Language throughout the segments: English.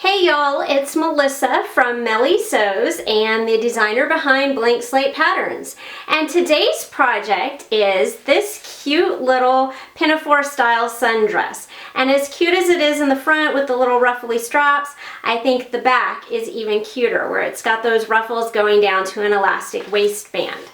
Hey y'all, it's Melissa from Melly Sews and the designer behind Blank Slate Patterns. And today's project is this cute little Pinafore style sundress. And as cute as it is in the front with the little ruffly straps, I think the back is even cuter where it's got those ruffles going down to an elastic waistband.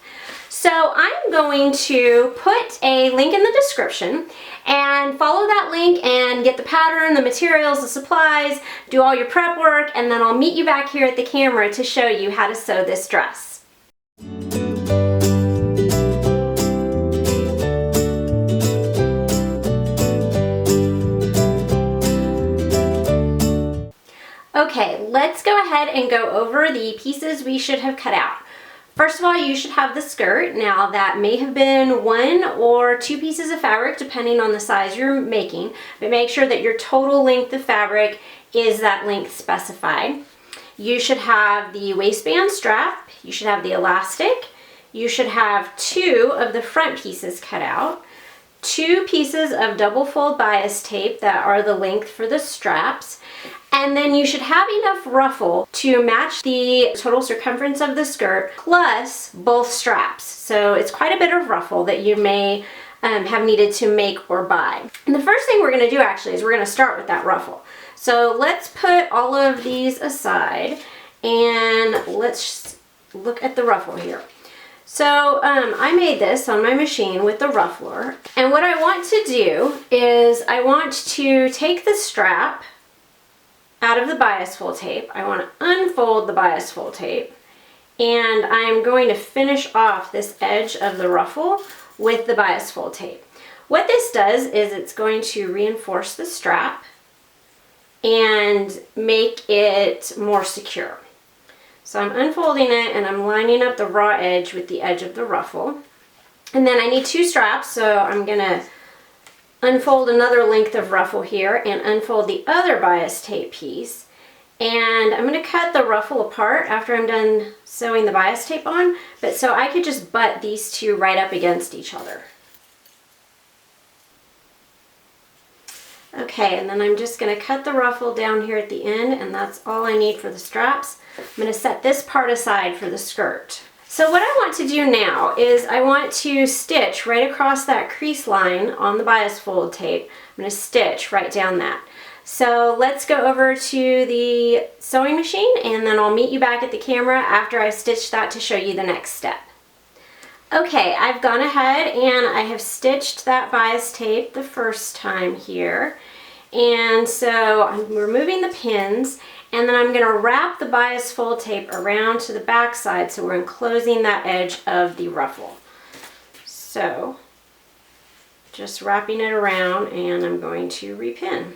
So I'm going to put a link in the description and follow that link and get the pattern, the materials, the supplies, do all your prep work, and then I'll meet you back here at the camera to show you how to sew this dress. Okay, let's go ahead and go over the pieces we should have cut out. First of all, you should have the skirt. Now that may have been 1 or 2 pieces of fabric depending on the size you're making, but make sure that your total length of fabric is that length specified. You should have the waistband strap, you should have the elastic, you should have 2 of the front pieces cut out, 2 pieces of double fold bias tape that are the length for the straps, and then you should have enough ruffle to match the total circumference of the skirt plus both straps. So it's quite a bit of ruffle that you may have needed to make or buy. And the first thing we're going to do actually is we're going to start with that ruffle. So let's put all of these aside and let's look at the ruffle here. So I made this on my machine with the ruffler, and what I want to do is I want to take the strap out of the bias fold tape. I want to unfold the bias fold tape, and I'm going to finish off this edge of the ruffle with the bias fold tape. What this does is it's going to reinforce the strap and make it more secure. So I'm unfolding it and I'm lining up the raw edge with the edge of the ruffle. And then I need 2 straps, so I'm going to unfold another length of ruffle here and unfold the other bias tape piece. And I'm going to cut the ruffle apart after I'm done sewing the bias tape on, but so I could just butt these 2 right up against each other. Okay, and then I'm just going to cut the ruffle down here at the end, and that's all I need for the straps. I'm going to set this part aside for the skirt. So what I want to do now is I want to stitch right across that crease line on the bias fold tape. I'm going to stitch right down that. So let's go over to the sewing machine and then I'll meet you back at the camera after I've stitched that to show you the next step. Okay, I've gone ahead and I have stitched that bias tape the first time here. And so I'm removing the pins, and then I'm going to wrap the bias fold tape around to the back side so we're enclosing that edge of the ruffle. So just wrapping it around, and I'm going to repin.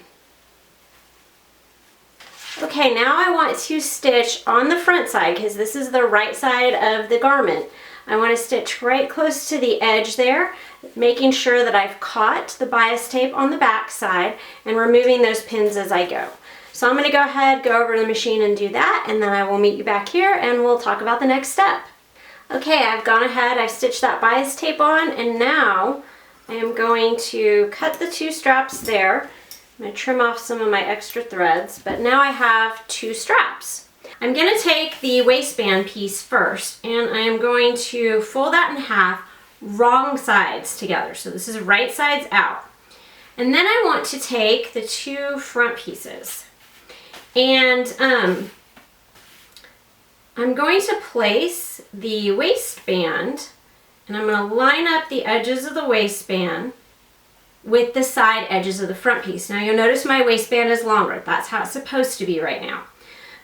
Okay, now I want to stitch on the front side because this is the right side of the garment. I want to stitch right close to the edge there, making sure that I've caught the bias tape on the back side and removing those pins as I go. So I'm going to go ahead, go over to the machine and do that, and then I will meet you back here and we'll talk about the next step. Okay, I've gone ahead, I've stitched that bias tape on, and now I am going to cut the 2 straps there. I'm going to trim off some of my extra threads, but now I have 2 straps. I'm going to take the waistband piece first, and I am going to fold that in half, wrong sides together. So this is right sides out. And then I want to take the 2 front pieces, and I'm going to place the waistband, and I'm going to line up the edges of the waistband with the side edges of the front piece. Now you'll notice my waistband is longer. That's how it's supposed to be right now.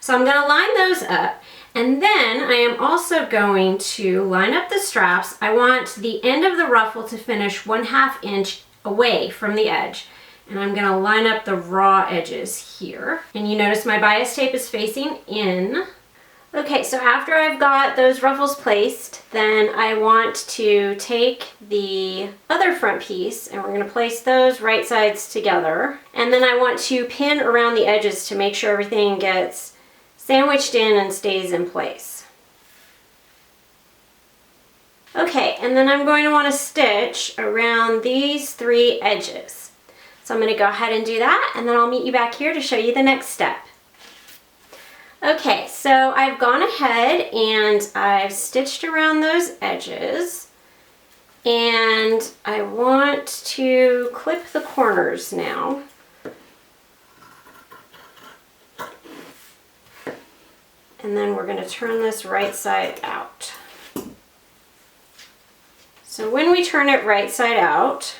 So I'm going to line those up, and then I am also going to line up the straps. I want the end of the ruffle to finish 1/2 inch away from the edge, and I'm going to line up the raw edges here. And you notice my bias tape is facing in. Okay, so after I've got those ruffles placed, then I want to take the other front piece and we're going to place those right sides together. And then I want to pin around the edges to make sure everything gets sandwiched in and stays in place. Okay, and then I'm going to want to stitch around these 3 edges. So I'm going to go ahead and do that, and then I'll meet you back here to show you the next step. Okay, so I've gone ahead and I've stitched around those edges, and I want to clip the corners now. And then we're going to turn this right side out. So when we turn it right side out,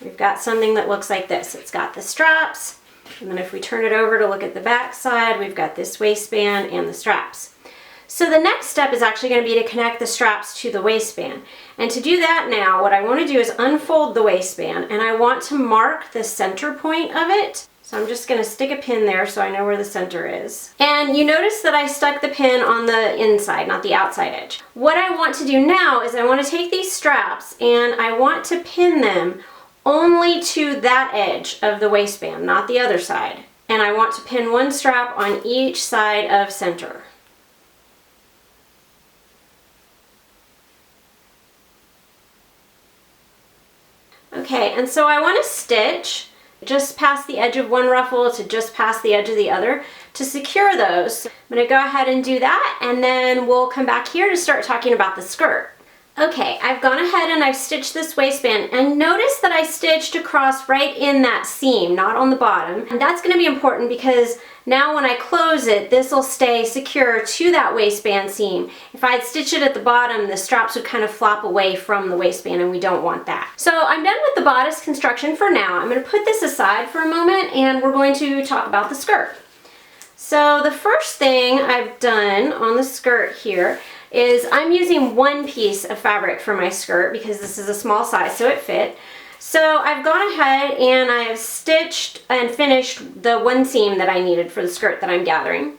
we've got something that looks like this. It's got the straps, and then if we turn it over to look at the back side, we've got this waistband and the straps. So the next step is actually going to be to connect the straps to the waistband. And to do that now, what I want to do is unfold the waistband, and I want to mark the center point of it. So I'm just going to stick a pin there so I know where the center is. And you notice that I stuck the pin on the inside, not the outside edge. What I want to do now is I want to take these straps and I want to pin them only to that edge of the waistband, not the other side. And I want to pin one strap on each side of center. Okay, and so I want to stitch just past the edge of one ruffle to just past the edge of the other to secure those. I'm going to go ahead and do that, and then we'll come back here to start talking about the skirt. Okay, I've gone ahead and I've stitched this waistband, and notice that I stitched across right in that seam, not on the bottom. And that's going to be important because now when I close it, this will stay secure to that waistband seam. If I had stitched it at the bottom, the straps would kind of flop away from the waistband, and we don't want that. So I'm done with the bodice construction for now. I'm going to put this aside for a moment, and we're going to talk about the skirt. So the first thing I've done on the skirt here is I'm using one piece of fabric for my skirt because this is a small size, so it fit. So I've gone ahead and I've stitched and finished the one seam that I needed for the skirt that I'm gathering.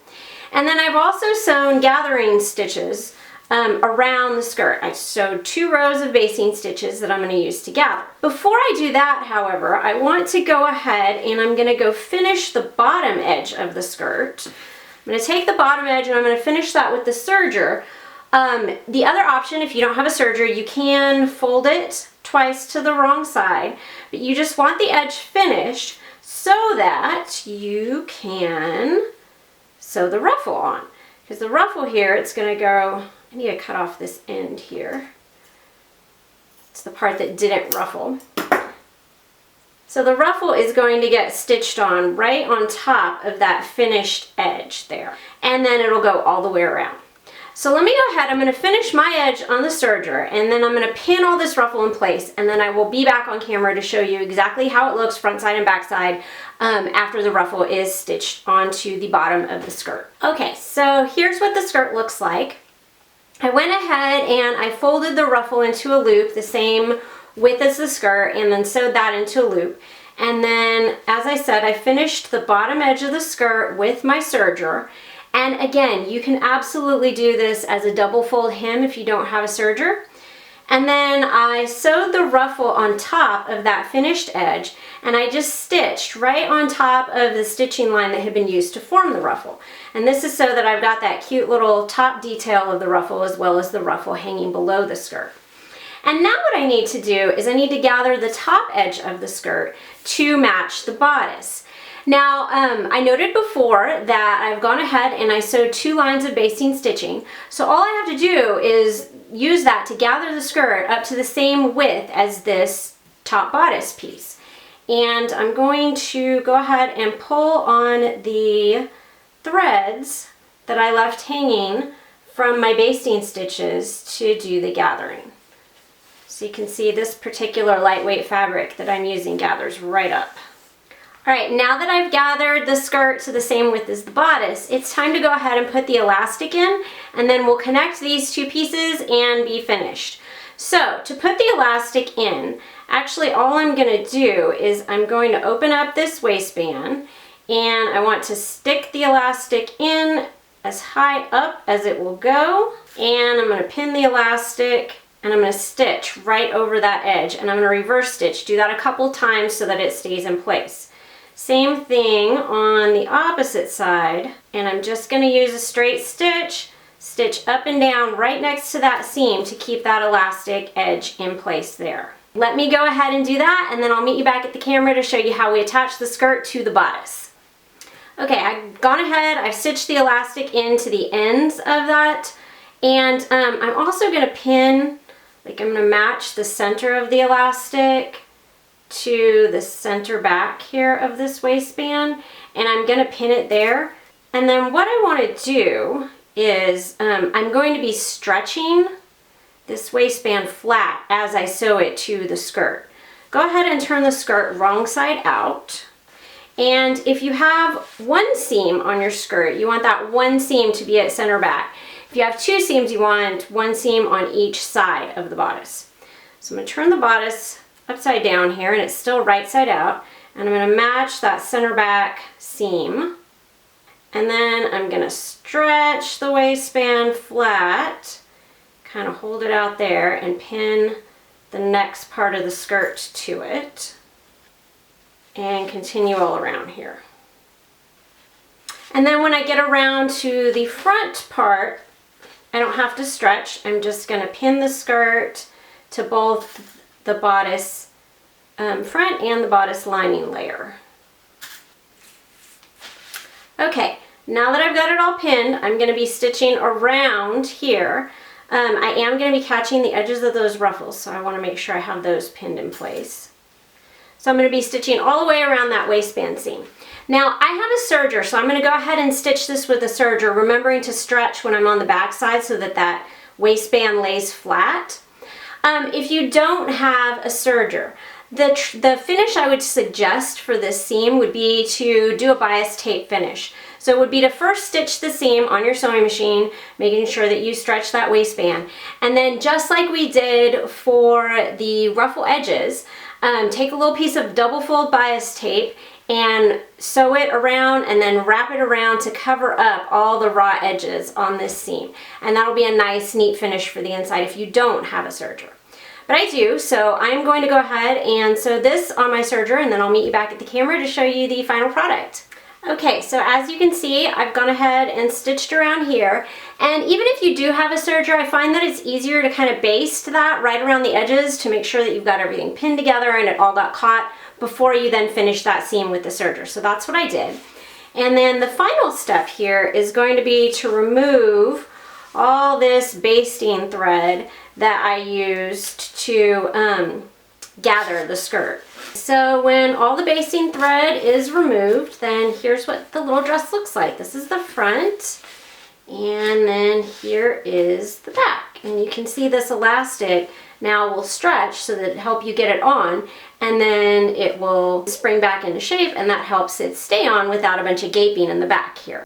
And then I've also sewn gathering stitches around the skirt. I sewed 2 rows of basting stitches that I'm going to use to gather. Before I do that, however, I want to go ahead and I'm going to go finish the bottom edge of the skirt. I'm going to take the bottom edge and I'm going to finish that with the serger. The other option, if you don't have a serger, you can fold it twice to the wrong side, but you just want the edge finished so that you can sew the ruffle on. Because the ruffle here, it's going to go, I need to cut off this end here. It's the part that didn't ruffle. So the ruffle is going to get stitched on right on top of that finished edge there. And then it'll go all the way around. So let me go ahead, I'm going to finish my edge on the serger, and then I'm going to pin all this ruffle in place, and then I will be back on camera to show you exactly how it looks front side and back side after the ruffle is stitched onto the bottom of the skirt. Okay, so here's what the skirt looks like. I went ahead and I folded the ruffle into a loop the same width as the skirt and then sewed that into a loop. And then, as I said, I finished the bottom edge of the skirt with my serger. And again, you can absolutely do this as a double fold hem if you don't have a serger. And then I sewed the ruffle on top of that finished edge, and I just stitched right on top of the stitching line that had been used to form the ruffle. And this is so that I've got that cute little top detail of the ruffle as well as the ruffle hanging below the skirt. And now what I need to do is I need to gather the top edge of the skirt to match the bodice. Now, I noted before that I've gone ahead and I sewed 2 lines of basting stitching. So all I have to do is use that to gather the skirt up to the same width as this top bodice piece. And I'm going to go ahead and pull on the threads that I left hanging from my basting stitches to do the gathering. So you can see this particular lightweight fabric that I'm using gathers right up. Alright, now that I've gathered the skirt to the same width as the bodice, it's time to go ahead and put the elastic in, and then we'll connect these 2 pieces and be finished. So, to put the elastic in, actually all I'm going to do is I'm going to open up this waistband, and I want to stick the elastic in as high up as it will go, and I'm going to pin the elastic, and I'm going to stitch right over that edge, and I'm going to reverse stitch. Do that a couple times so that it stays in place. Same thing on the opposite side, and I'm just going to use a straight stitch, stitch up and down right next to that seam to keep that elastic edge in place there. Let me go ahead and do that, and then I'll meet you back at the camera to show you how we attach the skirt to the bodice. Okay, I've gone ahead, I've stitched the elastic into the ends of that, and I'm also going to pin, like I'm going to match the center of the elastic to the center back here of this waistband, and I'm going to pin it there. And then what I want to do is I'm going to be stretching this waistband flat as I sew it to the skirt. Go ahead and turn the skirt wrong side out. And if you have one seam on your skirt, you want that one seam to be at center back. If you have two seams, you want one seam on each side of the bodice. So I'm going to turn the bodice upside down here, and it's still right side out, and I'm going to match that center back seam. And then I'm going to stretch the waistband flat, kind of hold it out there, and pin the next part of the skirt to it, and continue all around here. And then when I get around to the front part, I don't have to stretch. I'm just going to pin the skirt to both the bodice front and the bodice lining layer. Okay, now that I've got it all pinned, I'm going to be stitching around here. I am going to be catching the edges of those ruffles, so I want to make sure I have those pinned in place. So I'm going to be stitching all the way around that waistband seam. Now I have a serger, so I'm going to go ahead and stitch this with a serger, remembering to stretch when I'm on the back side so that that waistband lays flat. If you don't have a serger, the finish I would suggest for this seam would be to do a bias tape finish. So it would be to first stitch the seam on your sewing machine, making sure that you stretch that waistband. And then just like we did for the ruffle edges, take a little piece of double fold bias tape and sew it around and then wrap it around to cover up all the raw edges on this seam. And that'll be a nice, neat finish for the inside if you don't have a serger. But I do, so I'm going to go ahead and sew this on my serger, and then I'll meet you back at the camera to show you the final product. Okay, so as you can see, I've gone ahead and stitched around here, and even if you do have a serger, I find that it's easier to kind of baste that right around the edges to make sure that you've got everything pinned together and it all got caught before you then finish that seam with the serger. So that's what I did. And then the final step here is going to be to remove all this basting thread that I used to gather the skirt. So when all the basting thread is removed, then here's what the little dress looks like. This is the front, and then here is the back. And you can see this elastic now will stretch so that it helps you get it on, and then it will spring back into shape, and that helps it stay on without a bunch of gaping in the back here.